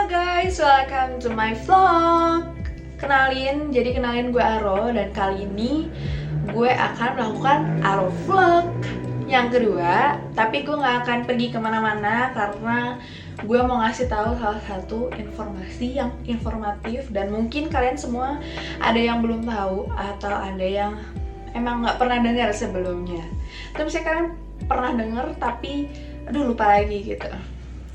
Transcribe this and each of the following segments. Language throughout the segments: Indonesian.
Halo guys, welcome to my vlog. Kenalin gue Aro, dan kali ini gue akan melakukan Aro vlog yang kedua. Tapi gue gak akan pergi kemana-mana karena gue mau ngasih tahu salah satu informasi yang informatif dan mungkin kalian semua ada yang belum tahu atau ada yang emang gak pernah dengar sebelumnya. Tapi misalnya kalian pernah dengar tapi aduh lupa lagi gitu.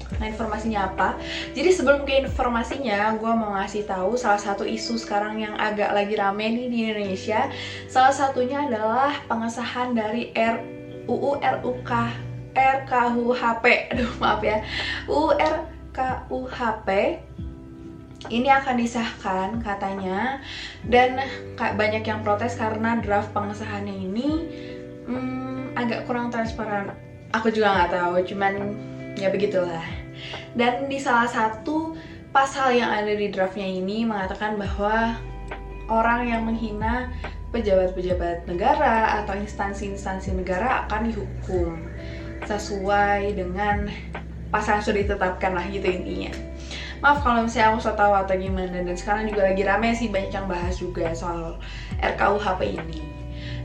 Nah, informasinya apa? Jadi sebelum ke informasinya, gue mau ngasih tahu salah satu isu sekarang yang agak lagi rame nih di Indonesia. Salah satunya adalah pengesahan dari RKUHP. Aduh, maaf ya. RKUHP ini akan disahkan katanya, dan banyak yang protes karena draft pengesahannya ini agak kurang transparan. Aku juga nggak tahu, cuman ya begitulah. Dan di salah satu pasal yang ada di draftnya ini mengatakan bahwa orang yang menghina pejabat-pejabat negara atau instansi-instansi negara akan dihukum sesuai dengan pasal yang sudah ditetapkan lah, gitu intinya. Maaf kalau misalnya aku so tahu atau gimana, dan sekarang juga lagi rame sih, banyak yang bahas juga soal RKUHP ini.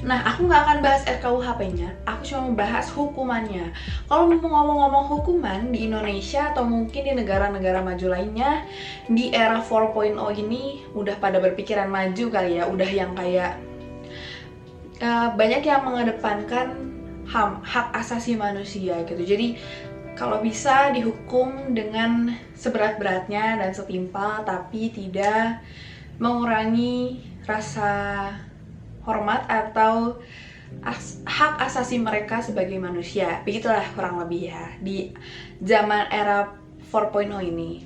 Nah, aku nggak akan bahas RKUHP-nya, aku cuma membahas hukumannya. Kalau mau ngomong-ngomong hukuman di Indonesia atau mungkin di negara-negara maju lainnya, di era 4.0 ini udah pada berpikiran maju kali ya, udah yang kayak banyak yang mengedepankan HAM, hak asasi manusia gitu. Jadi kalau bisa dihukum dengan seberat-beratnya dan setimpal, tapi tidak mengurangi rasa hormat atau hak asasi mereka sebagai manusia. Begitulah kurang lebih ya di zaman era 4.0 ini.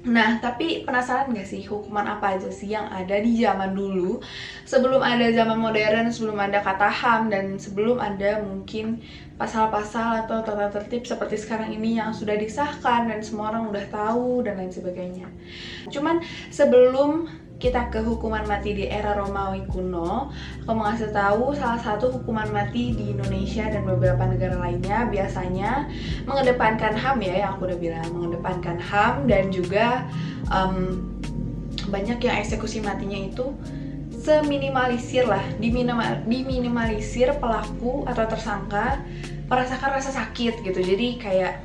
Nah, tapi penasaran gak sih hukuman apa aja sih yang ada di zaman dulu, sebelum ada zaman modern, sebelum ada kata HAM, dan sebelum ada mungkin pasal-pasal atau tata tertib seperti sekarang ini yang sudah disahkan dan semua orang udah tahu dan lain sebagainya. Cuman sebelum kita ke hukuman mati di era Romawi kuno, aku mau ngasih tahu salah satu hukuman mati di Indonesia dan beberapa negara lainnya biasanya mengedepankan HAM ya, yang aku udah bilang, mengedepankan HAM, dan juga banyak yang eksekusi matinya itu seminimalisir lah, diminimalisir pelaku atau tersangka merasakan rasa sakit gitu. Jadi kayak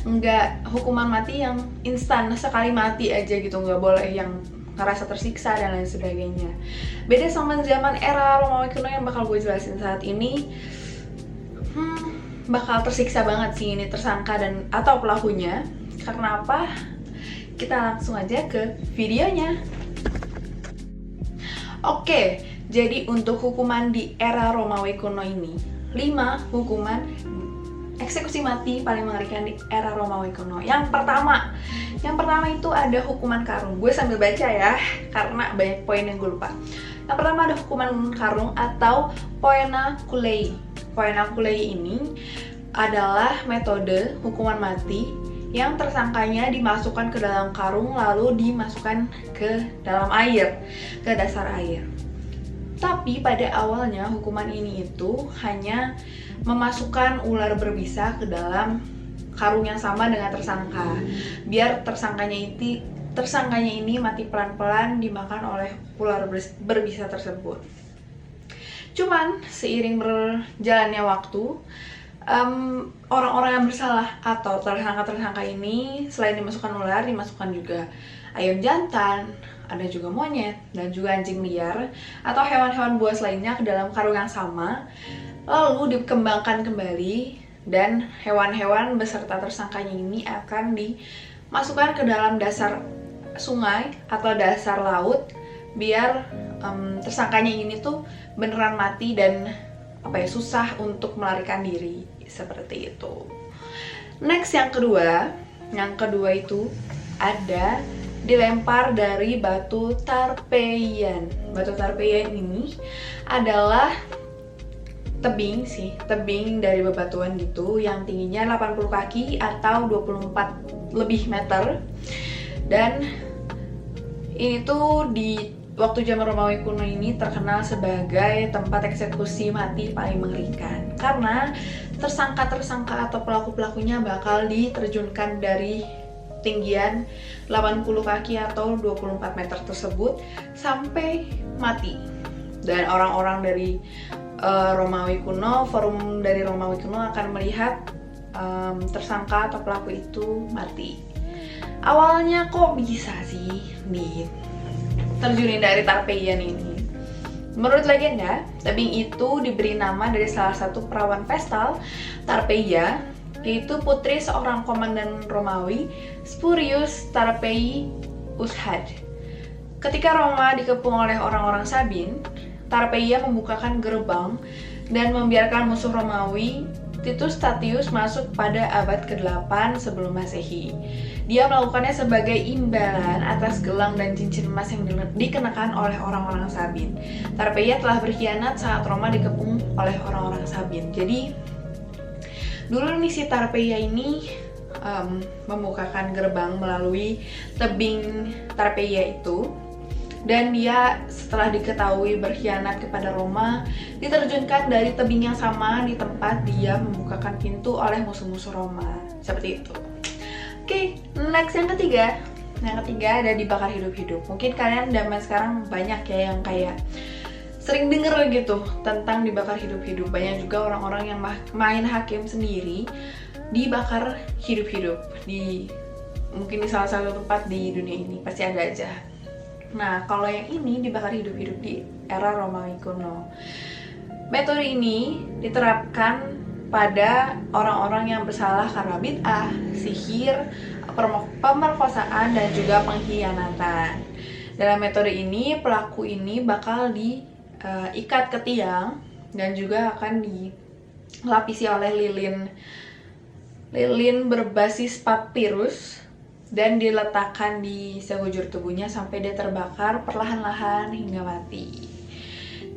nggak hukuman mati yang instan sekali mati aja gitu, nggak boleh yang ngerasa tersiksa dan lain sebagainya. Beda sama zaman era Romawi kuno yang bakal gue jelasin saat ini. Bakal tersiksa banget sih ini tersangka dan atau pelakunya. Karena apa? Kita langsung aja ke videonya. Oke, jadi untuk hukuman di era Romawi kuno ini 5 hukuman eksekusi mati paling mengerikan di era Romawi kuno. Yang pertama itu ada hukuman karung. Gue sambil baca ya, karena banyak poin yang gue lupa. Yang pertama ada hukuman karung atau poena kulei. Poena kulei ini adalah metode hukuman mati yang tersangkanya dimasukkan ke dalam karung lalu dimasukkan ke dalam air, ke dasar air. Tapi pada awalnya hukuman ini itu hanya memasukkan ular berbisa ke dalam karung yang sama dengan tersangka, biar tersangkanya ini mati pelan-pelan dimakan oleh ular berbisa tersebut. Cuman seiring berjalannya waktu, orang-orang yang bersalah atau tersangka ini selain dimasukkan ular, dimasukkan juga ayam jantan, ada juga monyet, dan juga anjing liar atau hewan-hewan buas lainnya ke dalam karung yang sama, lalu dikembangkan kembali, dan hewan-hewan beserta tersangkanya ini akan dimasukkan ke dalam dasar sungai atau dasar laut, biar tersangkanya ini tuh beneran mati dan susah untuk melarikan diri, seperti itu. Next, yang kedua itu ada dilempar dari batu tarpeian. Batu tarpeian ini adalah tebing dari bebatuan gitu yang tingginya 80 kaki atau 24 lebih meter. Dan ini tuh di waktu zaman Romawi kuno ini terkenal sebagai tempat eksekusi mati paling mengerikan, karena tersangka-tersangka atau pelaku-pelakunya bakal diterjunkan dari ketinggian 80 kaki atau 24 meter tersebut sampai mati. Dan orang-orang dari Romawi kuno, forum dari Romawi kuno akan melihat tersangka atau pelaku itu mati. Awalnya kok bisa sih terjunin dari Tarpeian ini? Menurut legenda, tebing itu diberi nama dari salah satu perawan Vestal, Tarpeia, yaitu putri seorang komandan Romawi, Spurius Tarpei Ushad. Ketika Roma dikepung oleh orang-orang Sabin, Tarpeia membukakan gerbang dan membiarkan musuh Romawi Titus Statius masuk pada abad ke-8 sebelum Masehi. Dia melakukannya sebagai imbalan atas gelang dan cincin emas yang dikenakan oleh orang-orang Sabin. Tarpeia telah berkhianat saat Roma dikepung oleh orang-orang Sabin. Jadi, dulu nih si Tarpeia ini membukakan gerbang melalui tebing Tarpeia itu. Dan dia setelah diketahui berkhianat kepada Roma, diterjunkan dari tebing yang sama di tempat dia membukakan pintu oleh musuh-musuh Roma. Seperti itu. Oke, next yang ketiga. Yang ketiga ada dibakar hidup-hidup. Mungkin kalian zaman sekarang banyak ya yang kayak sering denger gitu tentang dibakar hidup-hidup. Banyak juga orang-orang yang main hakim sendiri dibakar hidup-hidup. Mungkin di salah satu tempat di dunia ini, pasti ada aja. Nah, kalau yang ini dibakar hidup-hidup di era Romawi kuno. Metode ini diterapkan pada orang-orang yang bersalah karena bid'ah, sihir, pemerkosaan, dan juga pengkhianatan. Dalam metode ini, pelaku ini bakal diikat ke tiang dan juga akan dilapisi oleh lilin berbasis papirus dan diletakkan di sekujur tubuhnya sampai dia terbakar perlahan-lahan hingga mati.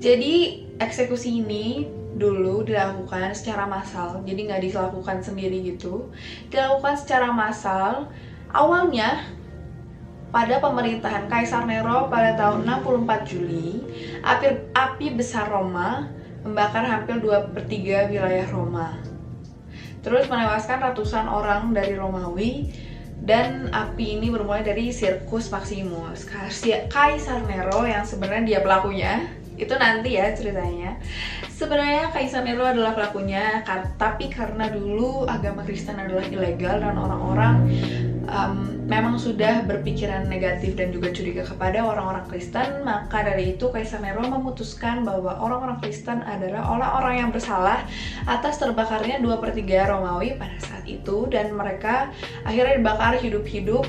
Jadi eksekusi ini dulu dilakukan secara massal, jadi nggak dilakukan sendiri gitu. Dilakukan secara massal awalnya pada pemerintahan Kaisar Nero pada tahun 64 Juli. Api besar Roma membakar hampir 2/3 wilayah Roma, terus menewaskan ratusan orang dari Romawi. Dan api ini bermula dari Sirkus Maximus. Kaisar Nero yang sebenarnya dia pelakunya, itu nanti ya ceritanya. Sebenarnya Kaisar Nero adalah pelakunya, tapi karena dulu agama Kristen adalah ilegal dan orang-orang memang sudah berpikiran negatif dan juga curiga kepada orang-orang Kristen, maka dari itu Kaisar Nero memutuskan bahwa orang-orang Kristen adalah orang-orang yang bersalah atas terbakarnya 2/3 Romawi pada saat itu, dan mereka akhirnya dibakar hidup-hidup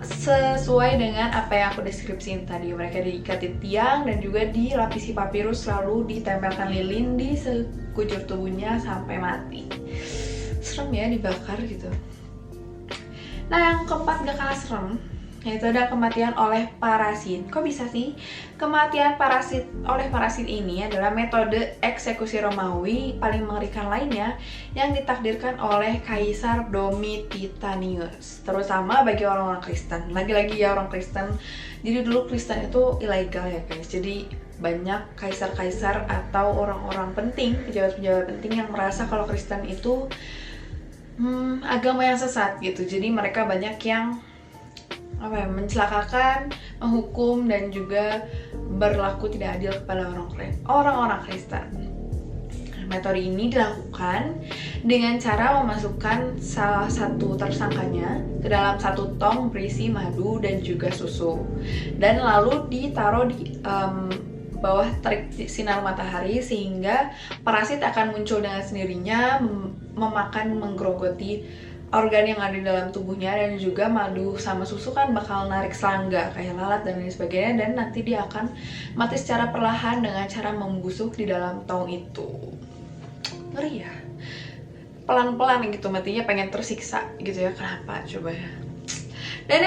sesuai dengan apa yang aku deskripsiin tadi. Mereka diikat di tiang dan juga dilapisi papirus, lalu ditempelkan lilin di sekujur tubuhnya sampai mati. Serem ya dibakar gitu. Nah, yang keempat gak kalah serem, yaitu ada kematian oleh parasit. Kok bisa sih? Kematian oleh parasit ini adalah metode eksekusi Romawi paling mengerikan lainnya yang ditakdirkan oleh Kaisar Domitianus, terutama bagi orang-orang Kristen. Lagi-lagi ya orang Kristen. Jadi dulu Kristen itu ilegal ya guys. Jadi banyak kaisar-kaisar atau orang-orang penting, pejabat-pejabat penting yang merasa kalau Kristen itu agama yang sesat gitu. Jadi mereka banyak yang mencelakakan, menghukum, dan juga berlaku tidak adil kepada orang-orang Kristen. Metode ini dilakukan dengan cara memasukkan salah satu tersangkanya ke dalam satu tong berisi madu dan juga susu, dan lalu ditaruh di bawah terik sinar matahari sehingga parasit akan muncul dengan sendirinya, menggerogoti organ yang ada di dalam tubuhnya, dan juga madu sama susu kan bakal narik serangga kayak lalat dan lain sebagainya, dan nanti dia akan mati secara perlahan dengan cara membusuk di dalam tong itu. Ngeri ya, pelan-pelan gitu matinya, pengen tersiksa gitu ya. Kenapa coba ya? Dan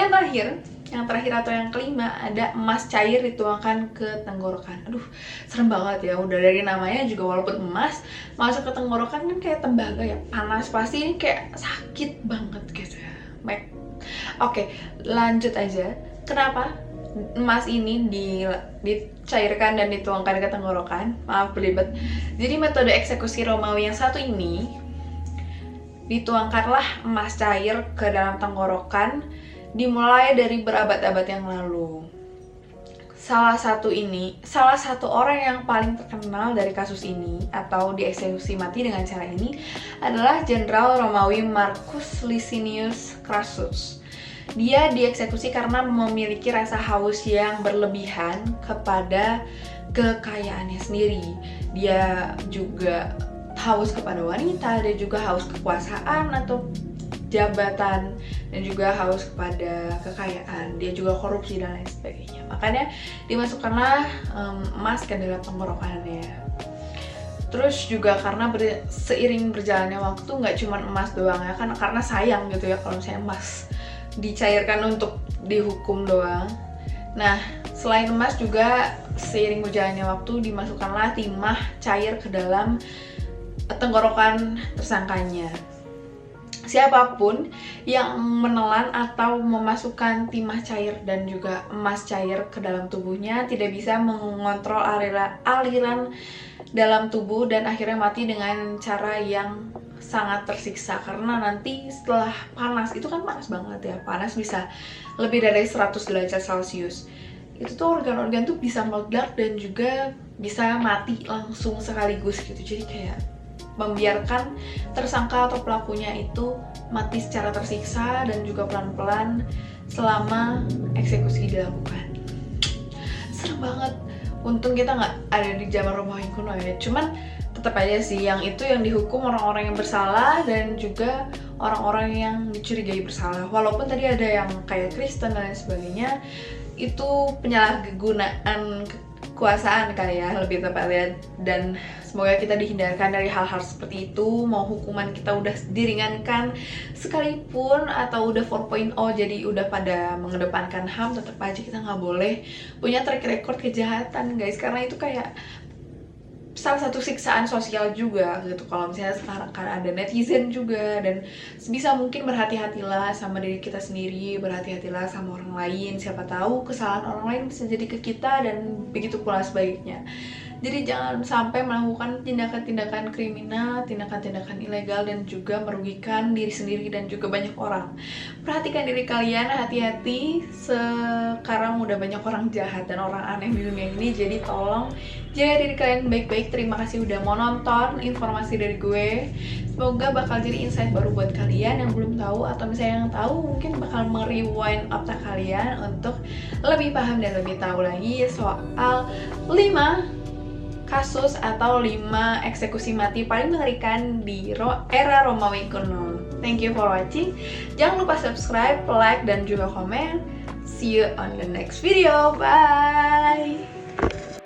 yang terakhir atau yang kelima ada emas cair dituangkan ke tenggorokan. Aduh, serem banget ya. Udah dari namanya juga walaupun emas masuk ke tenggorokan kan kayak tembaga ya, panas, pasti ini kayak sakit banget gitu ya. Baik. Oke, lanjut aja. Kenapa emas ini dicairkan dan dituangkan ke tenggorokan? Maaf belibet. Jadi metode eksekusi Romawi yang satu ini dituangkanlah emas cair ke dalam tenggorokan dimulai dari berabad-abad yang lalu. Salah satu orang yang paling terkenal dari kasus ini atau dieksekusi mati dengan cara ini adalah Jenderal Romawi Marcus Licinius Crassus. Dia dieksekusi karena memiliki rasa haus yang berlebihan kepada kekayaannya sendiri. Dia juga haus kepada wanita, dia juga haus kekuasaan atau jabatan, dan juga haus kepada kekayaan. Dia juga korupsi dan lain sebagainya. Makanya dimasukkanlah emas ke dalam tenggorokannya. Terus juga karena seiring berjalannya waktu nggak cuma emas doang ya, kan karena sayang gitu ya kalau misalnya emas dicairkan untuk dihukum doang. Nah, selain emas juga seiring berjalannya waktu dimasukkanlah timah cair ke dalam tenggorokan tersangkanya. Siapapun yang menelan atau memasukkan timah cair dan juga emas cair ke dalam tubuhnya tidak bisa mengontrol aliran dalam tubuh dan akhirnya mati dengan cara yang sangat tersiksa. Karena nanti setelah panas, itu kan panas banget ya, panas bisa lebih dari 100 derajat Celcius. Itu tuh organ-organ tuh bisa meledak dan juga bisa mati langsung sekaligus gitu. Jadi kayak membiarkan tersangka atau pelakunya itu mati secara tersiksa dan juga pelan-pelan selama eksekusi dilakukan. Serem banget. Untung kita nggak ada di zaman Romawi kuno ya. Cuman tetap aja sih yang itu yang dihukum orang-orang yang bersalah dan juga orang-orang yang dicurigai bersalah. Walaupun tadi ada yang kayak Kristen dan lain sebagainya, itu penyalahgunaan kekuasaan kali ya, lebih tepatnya. Dan semoga kita dihindarkan dari hal-hal seperti itu. Mau hukuman kita udah diringankan sekalipun atau udah 4.0 jadi udah pada mengedepankan HAM, tetap aja kita nggak boleh punya track record kejahatan guys, karena itu kayak salah satu siksaan sosial juga gitu. Kalau misalnya sekarang kan ada netizen juga, dan sebisa mungkin berhati-hatilah sama diri kita sendiri, berhati-hatilah sama orang lain. Siapa tahu kesalahan orang lain bisa jadi ke kita dan begitu pula sebaliknya. Jadi jangan sampai melakukan tindakan-tindakan kriminal, tindakan-tindakan ilegal dan juga merugikan diri sendiri dan juga banyak orang. Perhatikan diri kalian, hati-hati. Sekarang udah banyak orang jahat dan orang aneh di dunia ini, jadi tolong jaga diri kalian baik-baik. Terima kasih udah mau nonton informasi dari gue. Semoga bakal jadi insight baru buat kalian yang belum tahu, atau misalnya yang tahu mungkin bakal merewind otak kalian untuk lebih paham dan lebih tahu lagi soal 5 kasus atau 5 eksekusi mati paling mengerikan di era Romawi kuno. Thank you for watching. Jangan lupa subscribe, like, dan juga komen. See you on the next video. Bye!